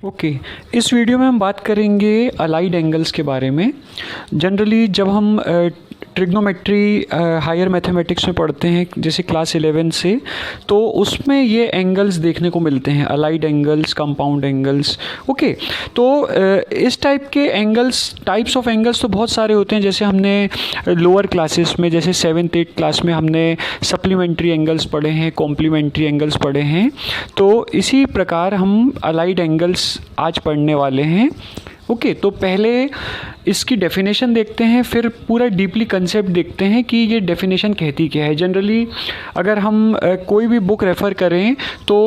Okay इस video में हम बात करेंगे अलाइड एंगल्स के बारे में। जनरली जब हम ट्रिग्नोमेट्री हायर मैथमेटिक्स में पढ़ते हैं जैसे क्लास 11 से, तो उसमें ये एंगल्स देखने को मिलते हैं, allied angles, compound angles. Okay तो इस टाइप के एंगल्स, टाइप्स ऑफ एंगल्स तो बहुत सारे होते हैं। जैसे हमने लोअर क्लासेस में, जैसे 7th 8th क्लास में हमने सप्लीमेंट्री एंगल्स पढ़े हैं, कॉम्प्लीमेंट्री एंगल्स पढ़े हैं। तो इसी प्रकार हम अलाइड एंगल्स आज पढ़ने वाले हैं। ओके तो पहले इसकी डेफिनेशन देखते हैं, फिर पूरा डीपली कंसेप्ट देखते हैं कि ये डेफिनेशन कहती क्या है। जनरली अगर हम कोई भी बुक रेफ़र करें तो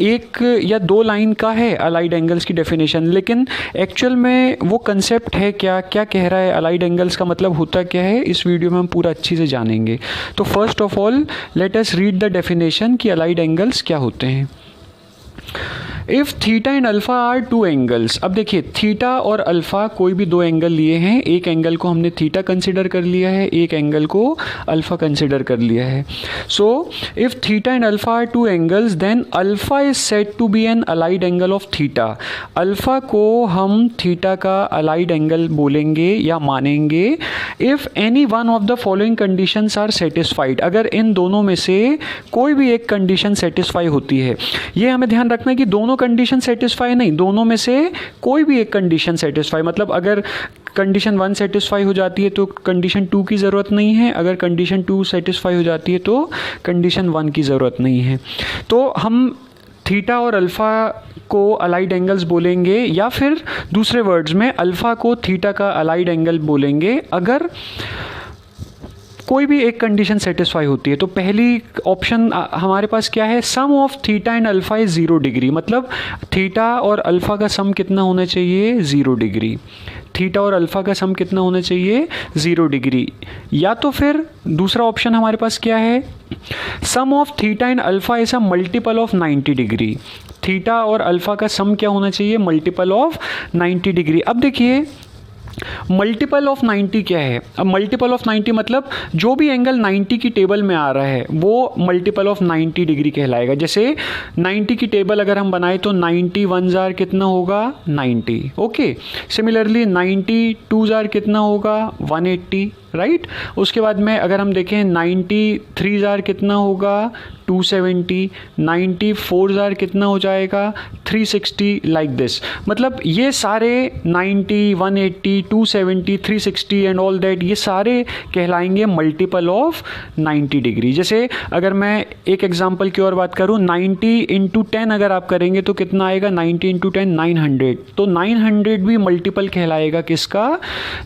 एक या दो लाइन का है अलाइड एंगल्स की डेफिनेशन, लेकिन एक्चुअल में वो कंसेप्ट है क्या, क्या कह रहा है, अलाइड एंगल्स का मतलब होता क्या है, इस वीडियो में हम पूरा अच्छी से जानेंगे। तो first of all let us read the definition कि अलाइड एंगल्स क्या होते हैं। If theta and alpha are two angles, अब देखिए थीटा और अल्फ़ा कोई भी दो एंगल लिए हैं, एक एंगल को हमने थीटा कंसिडर कर लिया है, एक एंगल को अल्फ़ा कंसिडर कर लिया है। So if theta and alpha are two angles then alpha is said to be an allied angle of theta. Alpha को हम थीटा का अलाइड एंगल बोलेंगे या मानेंगे if any one of the following conditions are satisfied, अगर इन दोनों में से कोई भी एक कंडीशन सेटिस्फाई होती है। ये हमें ध्यान रखना है कि दोनों कंडीशन सेटिस्फाई नहीं, दोनों में से कोई भी एक कंडीशन सेटिस्फाई, मतलब अगर कंडीशन 1 सेटिस्फाई हो जाती है तो कंडीशन 2 की ज़रूरत नहीं है, अगर कंडीशन 2 सेटिस्फाई हो जाती है तो कंडीशन 1 की ज़रूरत नहीं है। तो हम थीटा और अल्फ़ा को अलाइड एंगल्स बोलेंगे, या फिर दूसरे वर्ड्स में अल्फ़ा को थीटा का अलाइड एंगल बोलेंगे अगर कोई भी एक कंडीशन सेटिस्फाई होती है। तो पहली ऑप्शन हमारे पास क्या है, sum of theta and alpha is 0 degree, मतलब थीटा और अल्फ़ा का सम कितना होना चाहिए, 0 डिग्री। थीटा और अल्फ़ा का सम कितना होना चाहिए, 0 डिग्री। या तो फिर दूसरा ऑप्शन हमारे पास क्या है, sum of theta and alpha is a multiple of 90 degree. Theta और अल्फ़ा का सम क्या होना चाहिए, मल्टीपल ऑफ 90 डिग्री। अब देखिए मल्टीपल ऑफ 90 क्या है, अब मल्टीपल ऑफ 90 मतलब जो भी एंगल 90 की टेबल में आ रहा है वो मल्टीपल ऑफ 90 डिग्री कहलाएगा। जैसे 90 की टेबल अगर हम बनाए तो 90 1 कितना होगा, 90। ओके सिमिलरली 90 2 कितना होगा, 180, राइट। उसके बाद में अगर हम देखें 90 3 कितना होगा, 270, 90 4 कितना हो जाएगा, 360, लाइक दिस। मतलब ये सारे 90 180 270 360 एंड ऑल दैट, ये सारे कहलाएंगे मल्टीपल ऑफ 90 डिग्री। जैसे अगर मैं एक एग्जांपल की और बात करूं, 90 इंटू 10 अगर आप करेंगे तो कितना आएगा, 90 इंटू 10 900। तो 900 भी मल्टीपल कहलाएगा किसका,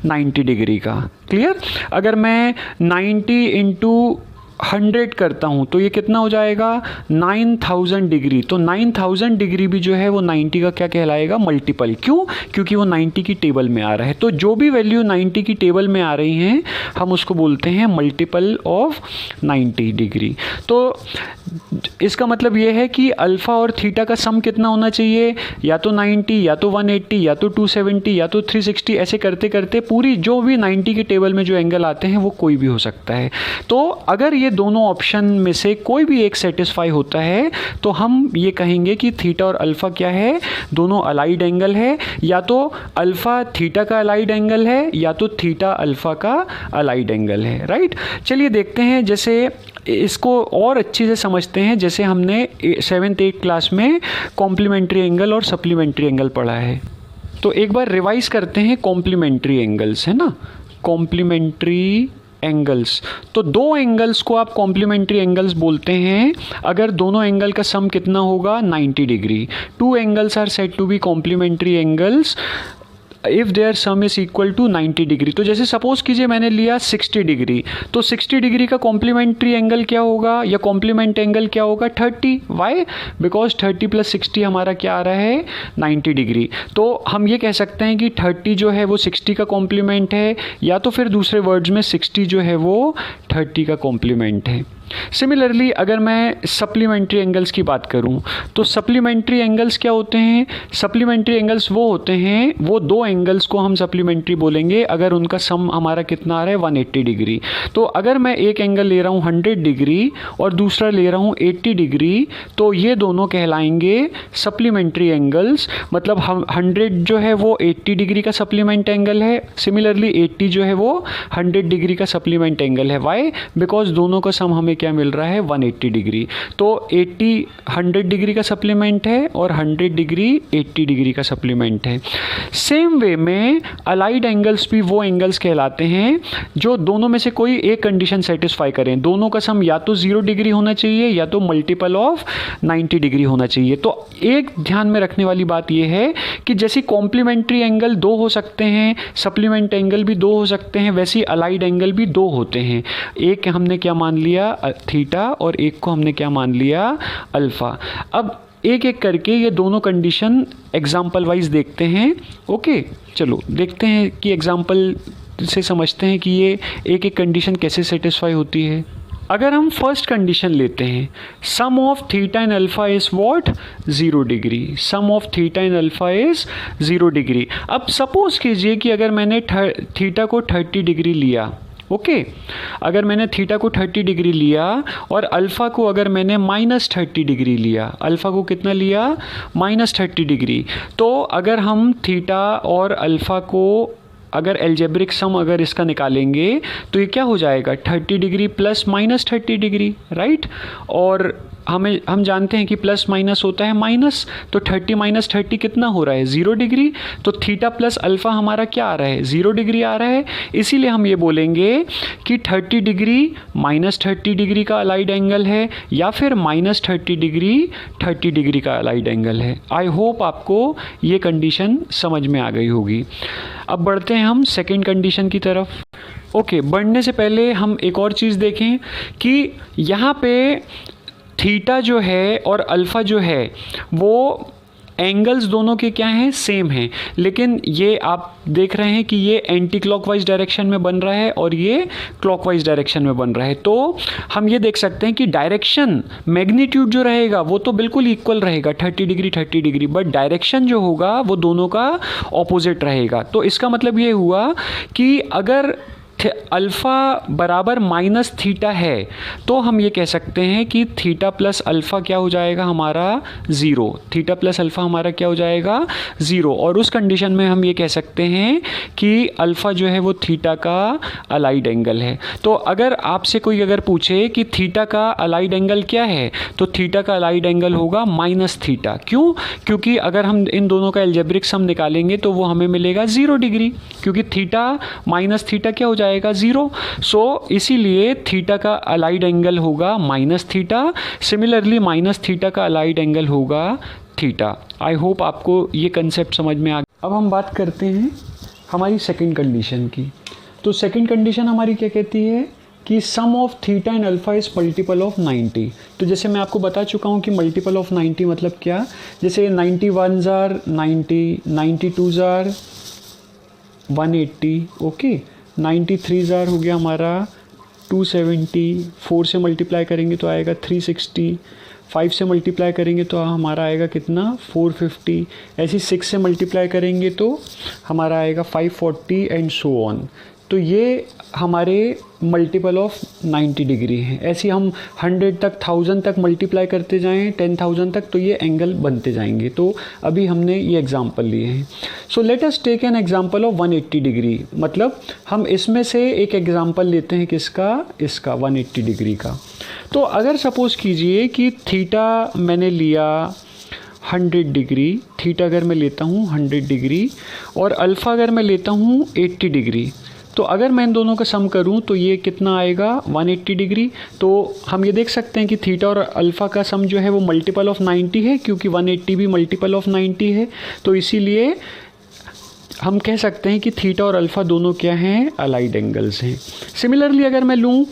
90 डिग्री का। क्लियर। अगर मैं 90 इंटू 100 करता हूँ तो ये कितना हो जाएगा, 9000 डिग्री। तो 9000 डिग्री भी जो है वो 90 का क्या कहलाएगा, मल्टीपल। क्यों, क्योंकि वो 90 की टेबल में आ रहा है। तो जो भी वैल्यू 90 की टेबल में आ रही हैं हम उसको बोलते हैं मल्टीपल ऑफ 90 डिग्री। तो इसका मतलब ये है कि अल्फ़ा और थीटा का सम कितना होना चाहिए, या तो 90 या तो 180 या तो 270 या तो 360, ऐसे करते करते पूरी जो भी 90 की टेबल में जो एंगल आते हैं वो कोई भी हो सकता है। तो अगर ये दोनों ऑप्शन में से कोई भी एक सेटिस्फाई होता है तो हम ये कहेंगे कि थीटा और अल्फ़ा क्या है, दोनों अलाइड एंगल है। या तो अल्फ़ा थीटा का अलाइड एंगल है या तो थीटा अल्फ़ा का अलाइड एंगल है, राइट। चलिए देखते हैं, जैसे इसको और अच्छे से समझते हैं। जैसे हमने 7th 8th क्लास में कॉम्प्लीमेंट्री एंगल और सप्लीमेंट्री एंगल पढ़ा है, तो एक बार रिवाइज करते हैं कॉम्प्लीमेंट्री एंगल्स, है ना। कॉम्प्लीमेंट्री एंगल्स, तो दो एंगल्स को आप कॉम्प्लीमेंट्री एंगल्स बोलते हैं अगर दोनों एंगल का सम कितना होगा, 90 degree. Two angles are said to be complementary angles if their sum is equal to 90 degree. तो जैसे सपोज कीजिए मैंने लिया 60 डिग्री, तो 60 डिग्री का कॉम्प्लीमेंट्री एंगल क्या होगा या कॉम्प्लीमेंट एंगल क्या होगा, 30। वाई, बिकॉज 30 + 60 हमारा क्या आ रहा है, 90 डिग्री। तो हम ये कह सकते हैं कि 30 जो है वो 60 का कॉम्प्लीमेंट है, या तो फिर दूसरे वर्ड्स में 60 जो है वो 30 का कॉम्प्लीमेंट है। सिमिलरली अगर मैं सप्लीमेंट्री एंगल्स की बात करूं तो सप्लीमेंट्री एंगल्स क्या होते हैं? सप्लीमेंट्री एंगल्स वो होते हैं, वो दो एंगल्स को हम सप्लीमेंट्री बोलेंगे अगर उनका सम हमारा कितना आ रहा है 180 डिग्री। तो अगर मैं एक एंगल ले रहा हूँ 100 डिग्री और दूसरा ले रहा हूँ 80 डिग्री, तो ये दोनों कहलाएंगे सप्लीमेंट्री एंगल्स। मतलब हम 100 जो है वो 80 डिग्री का सप्लीमेंट एंगल है, सिमिलरली 80 जो है वो 100 डिग्री का सप्लीमेंट एंगल है। वाई? बिकॉज दोनों का सम हमें क्या मिल रहा है 180 डिग्री। तो 80 100 डिग्री का सप्लीमेंट है और 100 डिग्री 80 डिग्री का सप्लीमेंट है। सेम वे में अलाइड एंगल्स भी वो एंगल्स कहलाते हैं जो दोनों में से कोई एक कंडीशन सेटिस्फाई करें। दोनों का सम या तो 0 डिग्री होना चाहिए या तो मल्टीपल ऑफ 90 डिग्री होना चाहिए। तो एक ध्यान में रखने वाली बात यह है कि जैसे कॉम्प्लीमेंट्री एंगल दो हो सकते हैं, सप्लीमेंट एंगल भी दो हो सकते हैं, वैसे अलाइड एंगल भी दो होते हैं। एक हमने क्या मान लिया थीटा और एक को हमने क्या मान लिया अल्फ़ा। अब एक एक करके ये दोनों कंडीशन एग्जाम्पल वाइज देखते हैं। ओके, चलो देखते हैं कि एग्जाम्पल से समझते हैं कि ये एक एक कंडीशन कैसे सेटिस्फाई होती है। अगर हम फर्स्ट कंडीशन लेते हैं, sum of theta and alpha is what 0 degree. Sum of theta and alpha is 0 degree. अब सपोज़ कीजिए कि अगर मैंने थीटा को 30 डिग्री लिया, ओके, अगर मैंने थीटा को 30 डिग्री लिया और अल्फ़ा को अगर मैंने -30 डिग्री लिया, अल्फ़ा को कितना लिया -30 डिग्री, तो अगर हम थीटा और अल्फ़ा को अगर एल्जेब्रिक सम अगर इसका निकालेंगे तो ये क्या हो जाएगा 30 डिग्री प्लस -30 डिग्री, राइट। और हम जानते हैं कि प्लस माइनस होता है माइनस, तो 30 माइनस 30 कितना हो रहा है 0 डिग्री। तो थीटा प्लस अल्फ़ा हमारा क्या आ रहा है 0 डिग्री आ रहा है। इसीलिए हम ये बोलेंगे कि 30 डिग्री -30 डिग्री का अलाइड एंगल है या फिर -30 डिग्री 30 डिग्री का अलाइड एंगल है। आई होप आपको ये कंडीशन समझ में आ गई होगी। अब बढ़ते हैं हम सेकेंड कंडीशन की तरफ। ओके, बढ़ने से पहले हम एक और चीज़ देखें कि यहाँ पे थीटा जो है और अल्फ़ा जो है वो एंगल्स दोनों के क्या हैं सेम हैं, लेकिन ये आप देख रहे हैं कि ये एंटी क्लॉकवाइज डायरेक्शन में बन रहा है और ये क्लॉकवाइज डायरेक्शन में बन रहा है। तो हम ये देख सकते हैं कि डायरेक्शन मैग्नीट्यूड जो रहेगा वो तो बिल्कुल इक्वल रहेगा 30 डिग्री 30 डिग्री, बट डायरेक्शन जो होगा वो दोनों का ऑपोजिट रहेगा। तो इसका मतलब ये हुआ कि अगर अल्फ़ा बराबर माइनस थीटा है तो हम ये कह सकते हैं कि थीटा प्लस अल्फ़ा क्या हो जाएगा हमारा 0। थीटा प्लस अल्फ़ा हमारा क्या हो जाएगा 0। और उस कंडीशन में हम ये कह सकते हैं कि अल्फ़ा जो है वो थीटा का अलाइड एंगल है। तो अगर आपसे कोई अगर पूछे कि थीटा का अलाइड एंगल क्या है, तो थीटा का अलाइड एंगल होगा माइनस थीटा। क्यों? क्योंकि अगर हम इन दोनों का एल्जेब्रिक सम निकालेंगे तो वो हमें मिलेगा 0 डिग्री, क्योंकि थीटा माइनस थीटा क्या हो जाएगा 0। सो इसीलिए थीटा का अलाइड एंगल होगा minus theta. Similarly minus theta का अलाइड एंगल होगा थीटा। आई होप आपको ये कंसेप्ट समझ में आ गया। अब हम बात करते हैं हमारी सेकंड कंडीशन की। तो सेकंड कंडीशन हमारी क्या कहती है कि sum of theta and alpha is multiple of 90। तो जैसे मैं आपको बता चुका हूँ कि मल्टीपल ऑफ 90 मतलब क्या, जैसे 91 जार 90, 92 जार 180, ओके, 93 जार हो गया हमारा 270, 4 से मल्टीप्लाई करेंगे तो आएगा 360, 5 से मल्टीप्लाई करेंगे तो हमारा आएगा कितना 450, ऐसे 6 से मल्टीप्लाई करेंगे तो हमारा आएगा 540 एंड सो ऑन। तो ये हमारे मल्टीपल ऑफ 90 डिग्री हैं। ऐसे हम 100 तक 1000 तक मल्टीप्लाई करते जाएं 10,000 तक, तो ये एंगल बनते जाएंगे। तो अभी हमने ये एग्जांपल लिए हैं। So let us take an example of 180 degree. मतलब हम इसमें से एक एग्जांपल लेते हैं किसका, इसका 180 डिग्री का। तो अगर सपोज़ कीजिए कि थीटा मैंने लिया 100 डिग्री, थीटा अगर मैं लेता हूँ 100 डिग्री और अल्फ़ा अगर मैं लेता हूँ 80 डिग्री, तो अगर मैं इन दोनों का सम करूं तो ये कितना आएगा 180 डिग्री। तो हम ये देख सकते हैं कि थीटा और अल्फ़ा का सम जो है वो मल्टीपल ऑफ 90 है, क्योंकि 180 भी मल्टीपल ऑफ 90 है। तो इसीलिए हम कह सकते हैं कि थीटा और अल्फ़ा दोनों क्या हैं, अलाइड एंगल्स हैं। सिमिलरली अगर मैं लूँ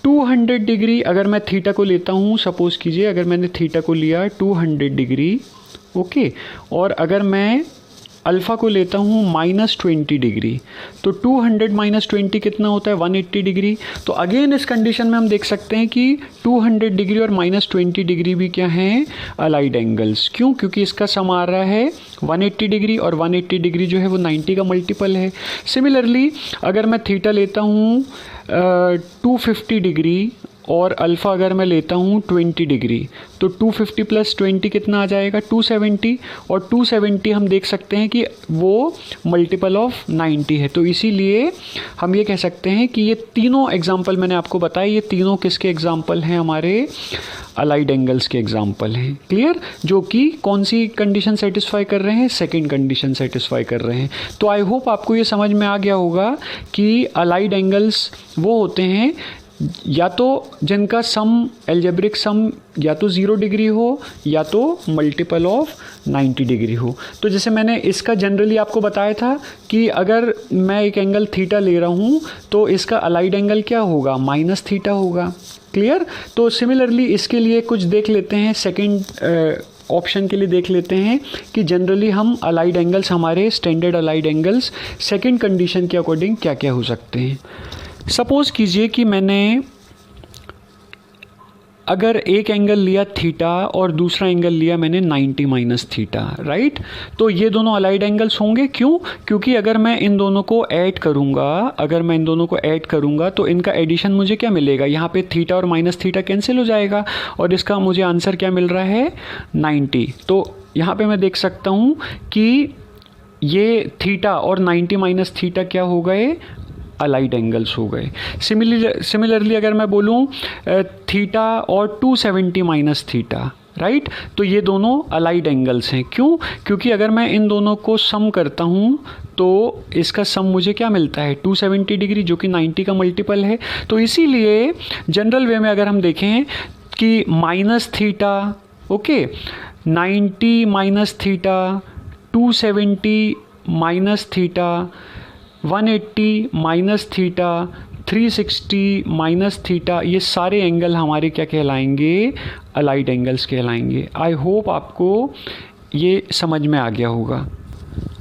200 डिग्री, अगर मैं थीटा को लेता हूँ, सपोज़ कीजिए अगर मैंने थीटा को लिया 200 डिग्री, ओके, और अगर मैं अल्फ़ा को लेता हूँ -20 डिग्री, तो 200 - 20 कितना होता है 180 डिग्री। तो अगेन इस कंडीशन में हम देख सकते हैं कि 200 डिग्री और -20 डिग्री भी क्या हैं, अलाइड एंगल्स। क्यों? क्योंकि इसका सम आ रहा है 180 डिग्री और 180 डिग्री जो है वो 90 का मल्टीपल है। सिमिलरली अगर मैं थीटा लेता हूँ 250 डिग्री और अल्फ़ा अगर मैं लेता हूँ 20 डिग्री, तो 250 + 20 कितना आ जाएगा 270, और 270 हम देख सकते हैं कि वो मल्टीपल ऑफ 90 है। तो इसीलिए हम ये कह सकते हैं कि ये तीनों एग्जाम्पल मैंने आपको बताया, ये तीनों किसके एग्जाम्पल हैं, हमारे अलाइड एंगल्स के एग्जाम्पल हैं। क्लियर? जो कि कौन सी कंडीशन सेटिस्फाई कर रहे हैं, सेकंड कंडीशन सेटिस्फाई कर रहे हैं। तो आई होप आपको ये समझ में आ गया होगा कि अलाइड एंगल्स वो होते हैं या तो जिनका सम, एल्जेब्रिक सम या तो 0 डिग्री हो या तो मल्टीपल ऑफ 90 डिग्री हो। तो जैसे मैंने इसका जनरली आपको बताया था कि अगर मैं एक एंगल थीटा ले रहा हूँ तो इसका अलाइड एंगल क्या होगा, -θ होगा। क्लियर? तो सिमिलरली इसके लिए कुछ देख लेते हैं, सेकंड ऑप्शन के लिए देख लेते हैं कि जनरली हम अलाइड एंगल्स, हमारे standard allied angles second condition के अकॉर्डिंग क्या क्या हो सकते हैं। सपोज़ कीजिए कि मैंने अगर एक एंगल लिया थीटा और दूसरा एंगल लिया मैंने 90 - θ, राइट? तो ये दोनों अलाइड एंगल्स होंगे। क्यों? क्योंकि अगर मैं इन दोनों को ऐड करूँगा तो इनका एडिशन मुझे क्या मिलेगा, यहाँ पे थीटा और -θ कैंसिल हो जाएगा और इसका मुझे आंसर क्या मिल रहा है 90। तो यहाँ पे मैं देख सकता हूँ कि ये थीटा और 90 - θ क्या हो गए, अलाइड एंगल्स हो गए। सिमिलरली अगर मैं बोलूँ थीटा और 270 - θ, राइट? तो ये दोनों अलाइड एंगल्स हैं। क्यों? क्योंकि अगर मैं इन दोनों को सम करता हूँ तो इसका सम मुझे क्या मिलता है 270 डिग्री, जो कि 90 का मल्टीपल है। तो इसीलिए जनरल वे में अगर हम देखें कि -θ, ओके, 90 - θ, 270 - θ, 180 - θ, 360 - θ, ये सारे एंगल हमारे क्या कहलाएंगे, अलाइड एंगल्स कहलाएंगे। आई होप आपको ये समझ में आ गया होगा।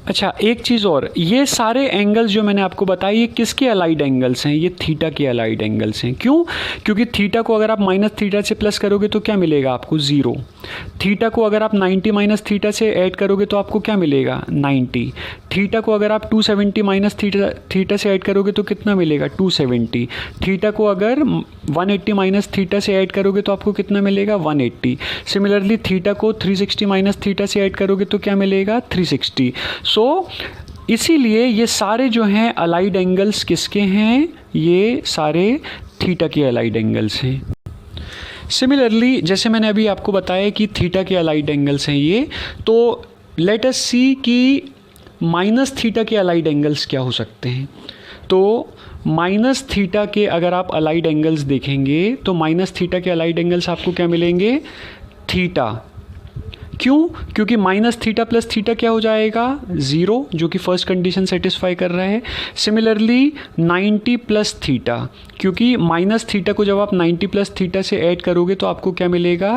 अच्छा, एक चीज़ और, ये सारे एंगल्स जो मैंने आपको बताए ये किसके अलाइड एंगल्स हैं, ये थीटा के अलाइड एंगल्स हैं। क्यों? क्योंकि थीटा को अगर आप -θ से प्लस करोगे तो क्या मिलेगा आपको 0। थीटा को अगर आप 90 - θ से ऐड करोगे तो आपको क्या मिलेगा 90। थीटा को अगर आप 270 - θ से ऐड करोगे तो कितना मिलेगा 270। थीटा को अगर 180 - θ से ऐड करोगे तो आपको कितना मिलेगा 180। सिमिलरली थीटा को 360 - θ से ऐड करोगे तो क्या मिलेगा 360। सो इसीलिए ये सारे जो हैं अलाइड एंगल्स किसके हैं, ये सारे थीटा के अलाइड एंगल्स हैं। सिमिलरली जैसे मैंने अभी आपको बताया कि थीटा के अलाइड एंगल्स हैं ये, तो लेट अस सी कि -θ के अलाइड एंगल्स क्या हो सकते हैं। तो -θ के अगर आप अलाइड एंगल्स देखेंगे तो -θ के अलाइड एंगल्स आपको क्या मिलेंगे, थीटा। क्यों? क्योंकि -θ + θ क्या हो जाएगा 0, जो कि फर्स्ट कंडीशन सेटिस्फाई कर रहा है। सिमिलरली 90 + θ, क्योंकि -θ को जब आप 90 + θ से ऐड करोगे तो आपको क्या मिलेगा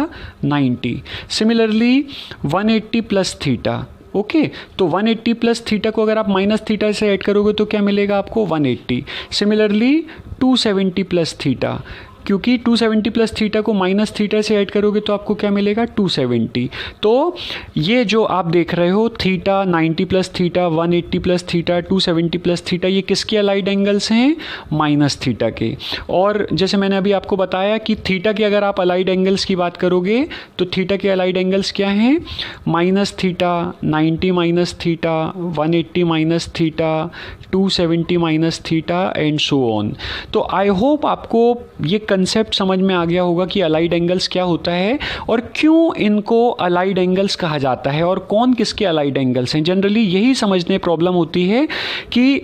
90। सिमिलरली 180 + θ, ओके, तो 180 + θ को अगर आप -θ से ऐड करोगे तो क्या मिलेगा आपको 180। सिमिलरली 270 + θ, क्योंकि 270 + θ को -θ से ऐड करोगे तो आपको क्या मिलेगा 270। तो ये जो आप देख रहे हो थीटा, 90 + θ, 180 + θ, 270 + θ, ये किसके अलाइड एंगल्स हैं, -θ के। और जैसे मैंने अभी आपको बताया कि थीटा के अगर आप अलाइड एंगल्स की बात करोगे तो थीटा के अलाइड एंगल्स क्या हैं, -θ, 90 - θ, 180 - θ, 270 - θ एंड सो ऑन। तो आई होप आपको ये कंसेप्ट समझ में आ गया होगा कि अलाइड एंगल्स क्या होता है और क्यों इनको अलाइड एंगल्स कहा जाता है और कौन किसके अलाइड एंगल्स हैं। जनरली यही समझने प्रॉब्लम होती है कि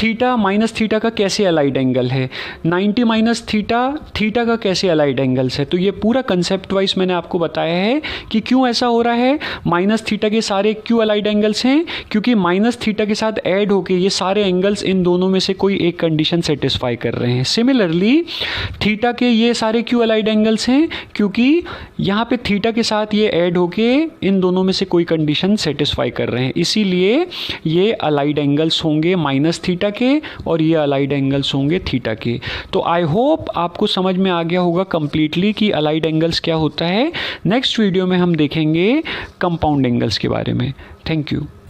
थीटा माइनस थीटा का कैसे अलाइड एंगल है, 90 माइनस थीटा थीटा का कैसे अलाइड एंगल्स है। तो ये पूरा कंसेप्ट वाइज मैंने आपको बताया है कि क्यों ऐसा हो रहा है, माइनस थीटा के सारे क्यों अलाइड एंगल्स हैं, क्योंकि माइनस थीटा के साथ ऐड होके ये सारे एंगल्स इन दोनों में से कोई एक कंडीशन सेटिस्फाई कर रहे हैं। सिमिलरली थीटा के ये सारे क्यों अलाइड एंगल्स हैं, क्योंकि यहाँ पे थीटा के साथ ये ऐड होके इन दोनों में से कोई कंडीशन सेटिस्फाई कर रहे हैं, इसीलिए ये अलाइड एंगल्स होंगे माइनस थीटा के और ये अलाइड एंगल्स होंगे थीटा के। तो आई होप आपको समझ में आ गया होगा कंप्लीटली कि अलाइड एंगल्स क्या होता है। नेक्स्ट वीडियो में हम देखेंगे कंपाउंड एंगल्स के बारे में। Thank you.